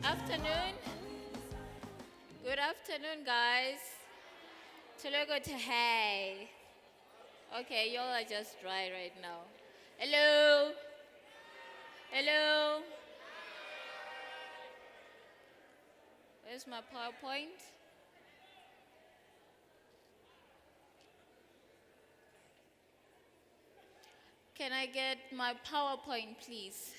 Afternoon. Good afternoon, guys. Tulogo to hey. Okay, y'all are just dry right now. Hello. Hello. Where's my PowerPoint? Can I get my PowerPoint, please?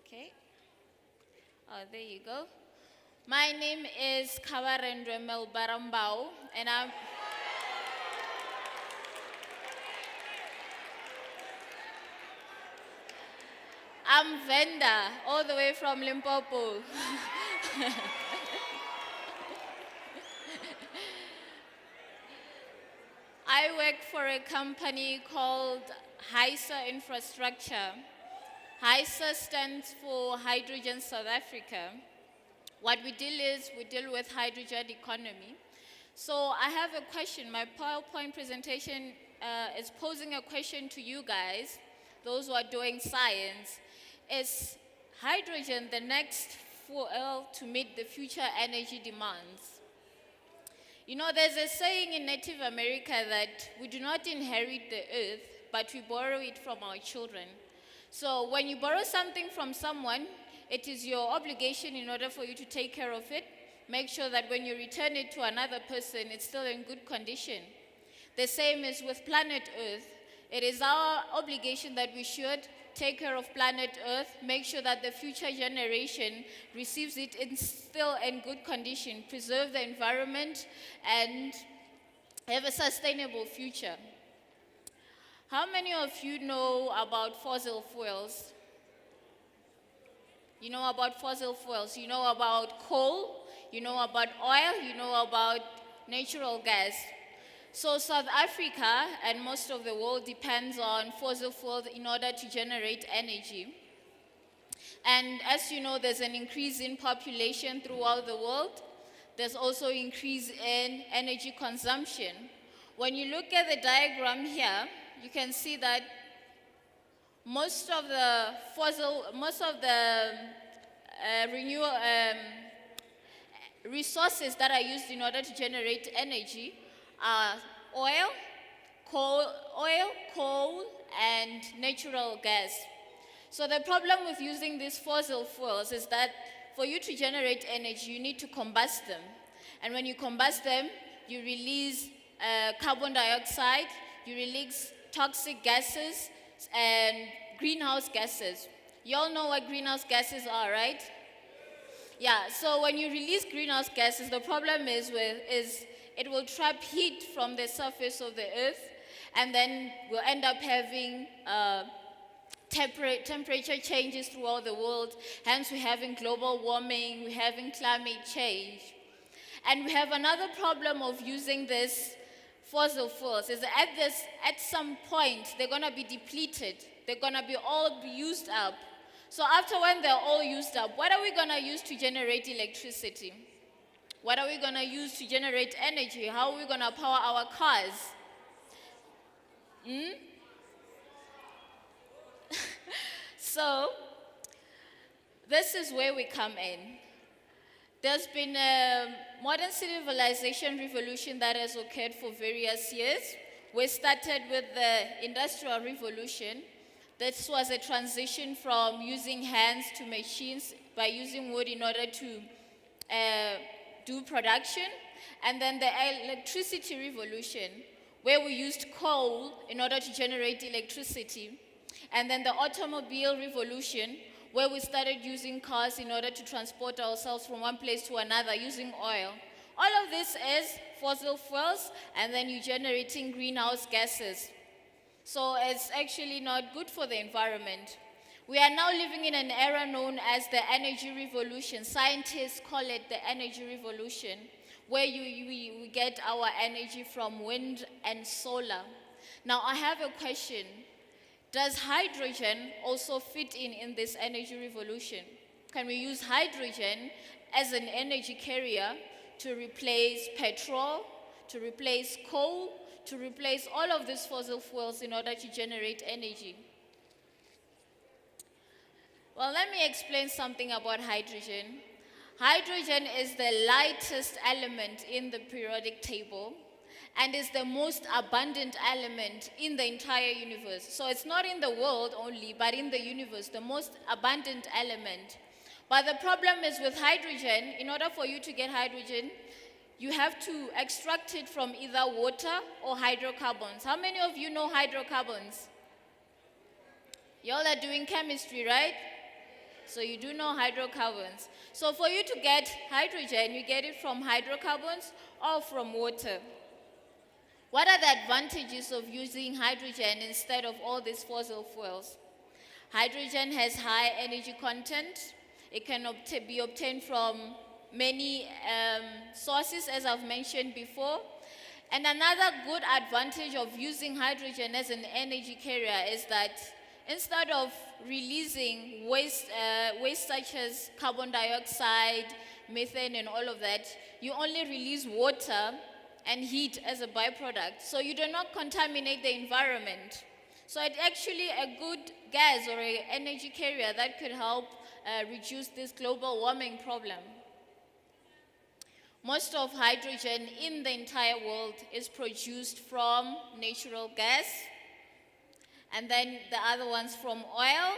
Okay. Oh, there you go. My name is Melba Rambau, and I'm Venda, all the way from Limpopo. I work for a company called HySA Infrastructure. HySA stands for Hydrogen South Africa. What we deal with hydrogen economy. So I have a question. My PowerPoint presentation is posing a question to you guys, those who are doing science. Is hydrogen the next fuel to meet the future energy demands? You know, there's a saying in Native America that we do not inherit the earth, but we borrow it from our children. So when you borrow something from someone, it is your obligation in order for you to take care of it. Make sure that when you return it to another person, it's still in good condition. The same is with planet Earth. It is our obligation that we should take care of planet Earth, make sure that the future generation receives it still in good condition, preserve the environment, and have a sustainable future. How many of you know about fossil fuels? You know about fossil fuels, you know about coal, you know about oil, you know about natural gas. So South Africa and most of the world depends on fossil fuels in order to generate energy. And as you know, there's an increase in population throughout the world. There's also increase in energy consumption. When you look at the diagram here, you can see that most of the renewable resources that are used in order to generate energy are oil, coal, and natural gas. So the problem with using these fossil fuels is that for you to generate energy, you need to combust them. And when you combust them, you release carbon dioxide, you release toxic gases, and greenhouse gases. You all know what greenhouse gases are, right? Yeah, so when you release greenhouse gases, the problem is it will trap heat from the surface of the earth, and then we'll end up having temperature changes throughout the world. Hence, we're having global warming, we're having climate change. And we have another problem of using this fossil fuels is that at some point, they're gonna be depleted. They're gonna be all used up. So after when they're all used up, what are we gonna use to generate electricity? What are we gonna use to generate energy? How are we gonna power our cars? So, this is where we come in. There's been a modern civilization revolution that has occurred for various years. We started with the Industrial Revolution. This was a transition from using hands to machines by using wood in order to do production. And then the Electricity Revolution, where we used coal in order to generate electricity. And then the Automobile Revolution, where we started using cars in order to transport ourselves from one place to another using oil. All of this is fossil fuels, and then you're generating greenhouse gases. So it's actually not good for the environment. We are now living in an era known as the energy revolution. Scientists call it the energy revolution, where we get our energy from wind and solar. Now I have a question. Does hydrogen also fit in this energy revolution? Can we use hydrogen as an energy carrier to replace petrol, to replace coal, to replace all of these fossil fuels in order to generate energy? Well, let me explain something about hydrogen. Hydrogen is the lightest element in the periodic table and is the most abundant element in the entire universe. So it's not in the world only, but in the universe, the most abundant element. But the problem is with hydrogen, in order for you to get hydrogen, you have to extract it from either water or hydrocarbons. How many of you know hydrocarbons? Y'all are doing chemistry, right? So you do know hydrocarbons. So for you to get hydrogen, you get it from hydrocarbons or from water. What are the advantages of using hydrogen instead of all these fossil fuels? Hydrogen has high energy content. It can be obtained from many sources, as I've mentioned before. And another good advantage of using hydrogen as an energy carrier is that instead of releasing waste such as carbon dioxide, methane, and all of that, you only release water and heat as a byproduct. So you do not contaminate the environment. So it's actually a good gas or an energy carrier that could help reduce this global warming problem. Most of hydrogen in the entire world is produced from natural gas, and then the other ones from oil,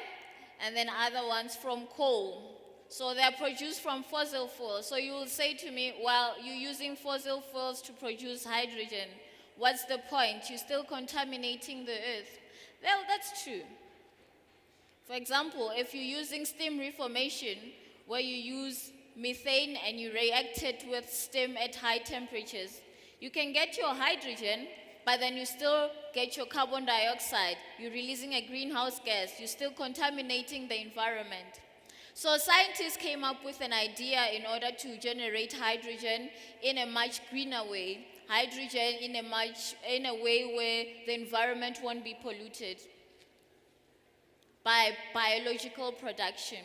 and then other ones from coal. So they are produced from fossil fuels. So you will say to me, well, you're using fossil fuels to produce hydrogen. What's the point? You're still contaminating the earth. Well, that's true. For example, if you're using steam reformation, where you use methane and you react it with steam at high temperatures, you can get your hydrogen, but then you still get your carbon dioxide. You're releasing a greenhouse gas. You're still contaminating the environment. So scientists came up with an idea in order to generate hydrogen in a much greener way. Hydrogen in a way where the environment won't be polluted by biological production.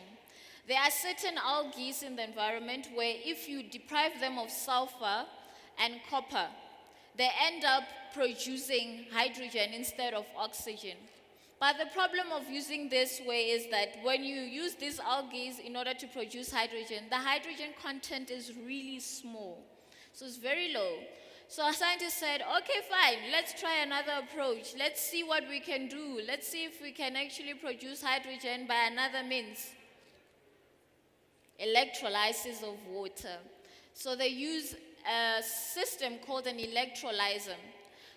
There are certain algae in the environment where if you deprive them of sulfur and copper, they end up producing hydrogen instead of oxygen. But the problem of using this way is that when you use these algae in order to produce hydrogen, the hydrogen content is really small. So it's very low. So our scientists said, okay, fine, let's try another approach. Let's see what we can do. Let's see if we can actually produce hydrogen by another means. Electrolysis of water. So they use a system called an electrolyzer.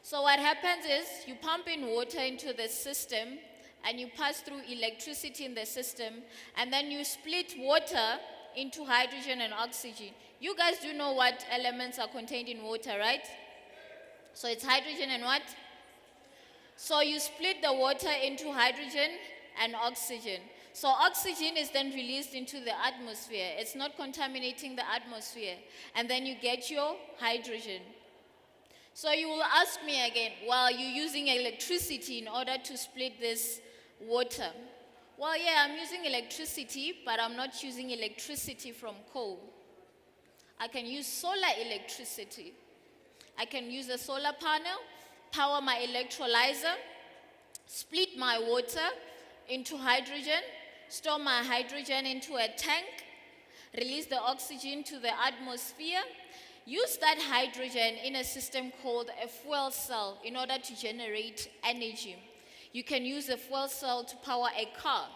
So what happens is you pump in water into the system and you pass through electricity in the system, and then you split water into hydrogen and oxygen. You guys do know what elements are contained in water, right? So it's hydrogen and what? So you split the water into hydrogen and oxygen. So oxygen is then released into the atmosphere. It's not contaminating the atmosphere. And then you get your hydrogen. So you will ask me again, well, you're using electricity in order to split this water. Well, yeah, I'm using electricity, but I'm not using electricity from coal. I can use solar electricity. I can use a solar panel, power my electrolyzer, split my water into hydrogen, store my hydrogen into a tank, release the oxygen to the atmosphere, use that hydrogen in a system called a fuel cell in order to generate energy. You can use a fuel cell to power a car.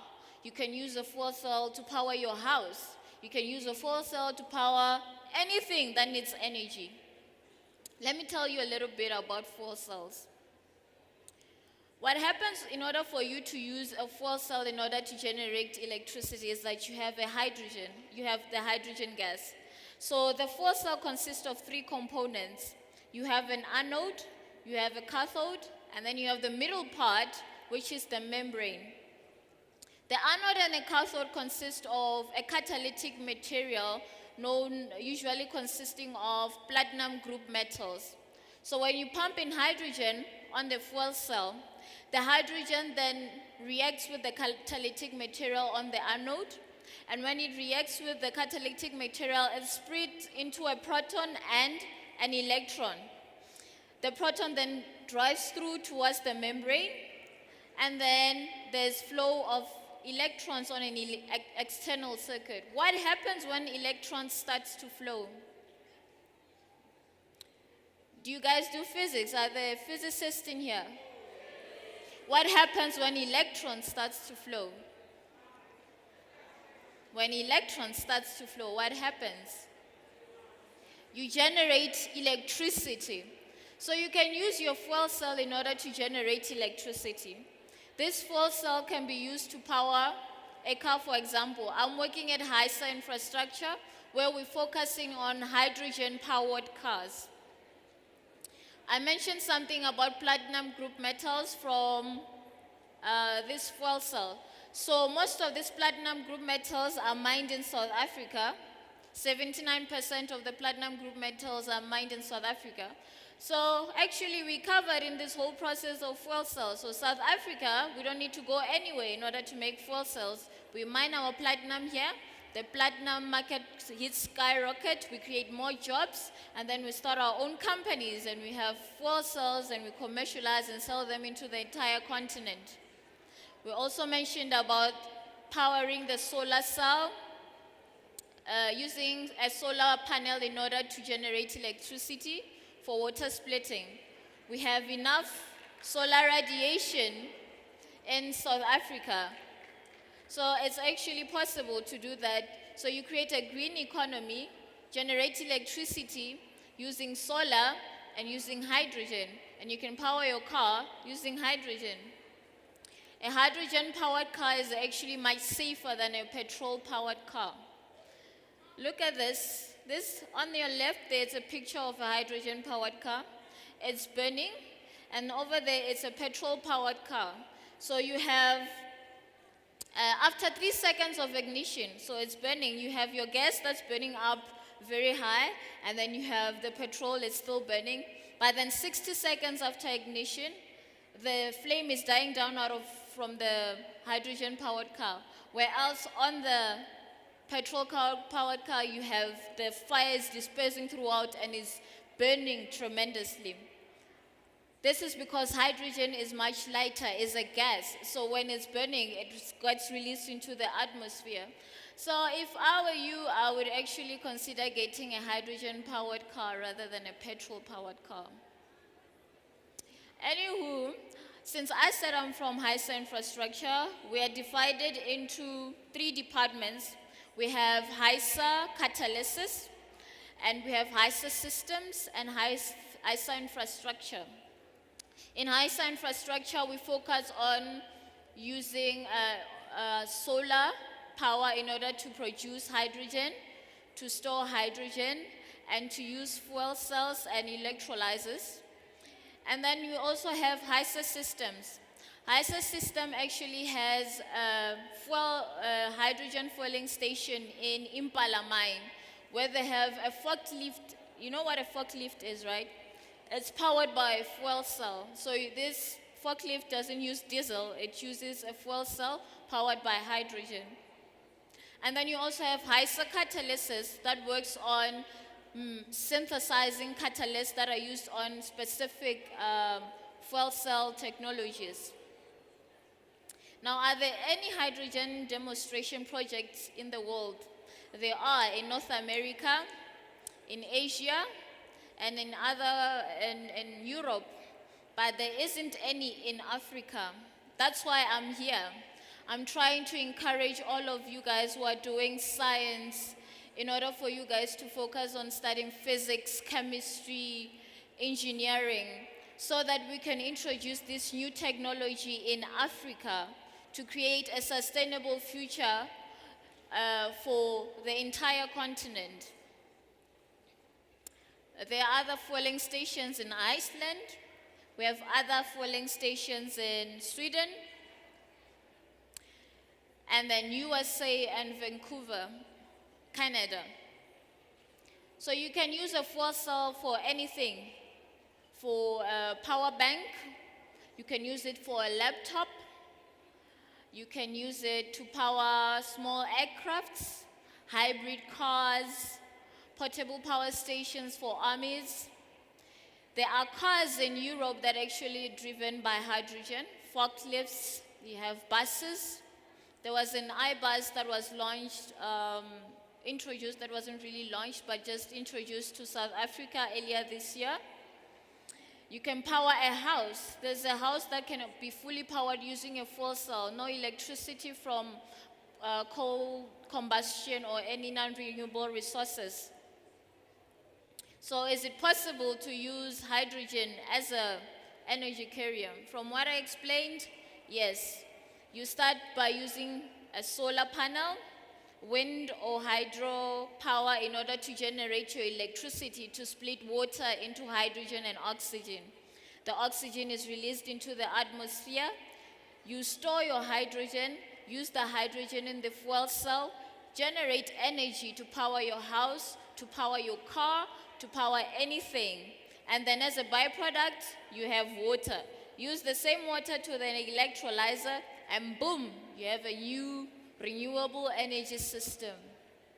You can use a fuel cell to power your house. You can use a fuel cell to power anything that needs energy. Let me tell you a little bit about fuel cells. What happens in order for you to use a fuel cell in order to generate electricity is that you have a hydrogen. You have the hydrogen gas. So the fuel cell consists of three components. You have an anode, you have a cathode, and then you have the middle part, which is the membrane. The anode and the cathode consist of a catalytic material usually consisting of platinum group metals. So when you pump in hydrogen on the fuel cell, the hydrogen then reacts with the catalytic material on the anode, and when it reacts with the catalytic material, it's split into a proton and an electron. The proton then drives through towards the membrane, and then there's flow of electrons on an external circuit. What happens when electrons starts to flow? Do you guys do physics? Are there physicists in here? What happens when electrons starts to flow? When electrons starts to flow, what happens? You generate electricity. So you can use your fuel cell in order to generate electricity. This fuel cell can be used to power a car, for example. I'm working at HySA infrastructure, where we're focusing on hydrogen-powered cars. I mentioned something about platinum group metals from this fuel cell. So most of these platinum group metals are mined in South Africa. 79% of the platinum group metals are mined in South Africa. So actually we covered in this whole process of fuel cells. So South Africa, we don't need to go anywhere in order to make fuel cells. We mine our platinum here. The platinum market hits skyrocket, we create more jobs, and then we start our own companies, and we have fuel cells, and we commercialize and sell them into the entire continent. We also mentioned about powering the solar cell, using a solar panel in order to generate electricity for water splitting. We have enough solar radiation in South Africa. So it's actually possible to do that. So you create a green economy, generate electricity using solar and using hydrogen, and you can power your car using hydrogen. A hydrogen-powered car is actually much safer than a petrol-powered car. Look at this. This on your left, there's a picture of a hydrogen-powered car. It's burning, and over there, it's a petrol-powered car. So you have after 3 seconds of ignition, so it's burning, you have your gas that's burning up very high, and then you have the petrol, it's still burning. But then 60 seconds after ignition, the flame is dying down from the hydrogen-powered car. Whereas on the petrol-powered car, you have the fire is dispersing throughout and is burning tremendously. This is because hydrogen is much lighter, is a gas. So when it's burning, it gets released into the atmosphere. So if I were you, I would actually consider getting a hydrogen-powered car rather than a petrol-powered car. Anywho, since I said I'm from HySA infrastructure, we are divided into 3 departments. We have HySA catalysis, and we have HySA systems, and HySA infrastructure. In HySA infrastructure, we focus on using solar power in order to produce hydrogen, to store hydrogen, and to use fuel cells and electrolyzers. And then we also have HySA systems. HySA system actually has a hydrogen fueling station in Impala mine, where they have a forklift. You know what a forklift is, right? It's powered by a fuel cell. So this forklift doesn't use diesel, it uses a fuel cell powered by hydrogen. And then you also have HySA catalysis that works on synthesizing catalysts that are used on specific fuel cell technologies. Now, are there any hydrogen demonstration projects in the world? There are in North America, in Asia, and in Europe, but there isn't any in Africa. That's why I'm here. I'm trying to encourage all of you guys who are doing science in order for you guys to focus on studying physics, chemistry, engineering, so that we can introduce this new technology in Africa to create a sustainable future for the entire continent. There are other fueling stations in Iceland. We have other fueling stations in Sweden, and then USA and Vancouver, Canada. So you can use a fuel cell for anything. For a power bank, you can use it for a laptop, you can use it to power small aircrafts, hybrid cars, portable power stations for armies. There are cars in Europe that are actually driven by hydrogen, forklifts, you have buses There was an iBus that was launched, introduced, that wasn't really launched, but just introduced to South Africa earlier this year. You can power a house. There's a house that can be fully powered using a fuel cell, no electricity from coal combustion or any non-renewable resources. So is it possible to use hydrogen as an energy carrier? From what I explained, yes. You start by using a solar panel, wind or hydro power in order to generate your electricity to split water into hydrogen and oxygen. The oxygen is released into the atmosphere. You store your hydrogen, use the hydrogen in the fuel cell, generate energy to power your house, to power your car, to power anything. And then as a byproduct, you have water. Use the same water to the electrolyzer, and boom, you have a new renewable energy system.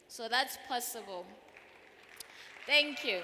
So that's possible. Thank you.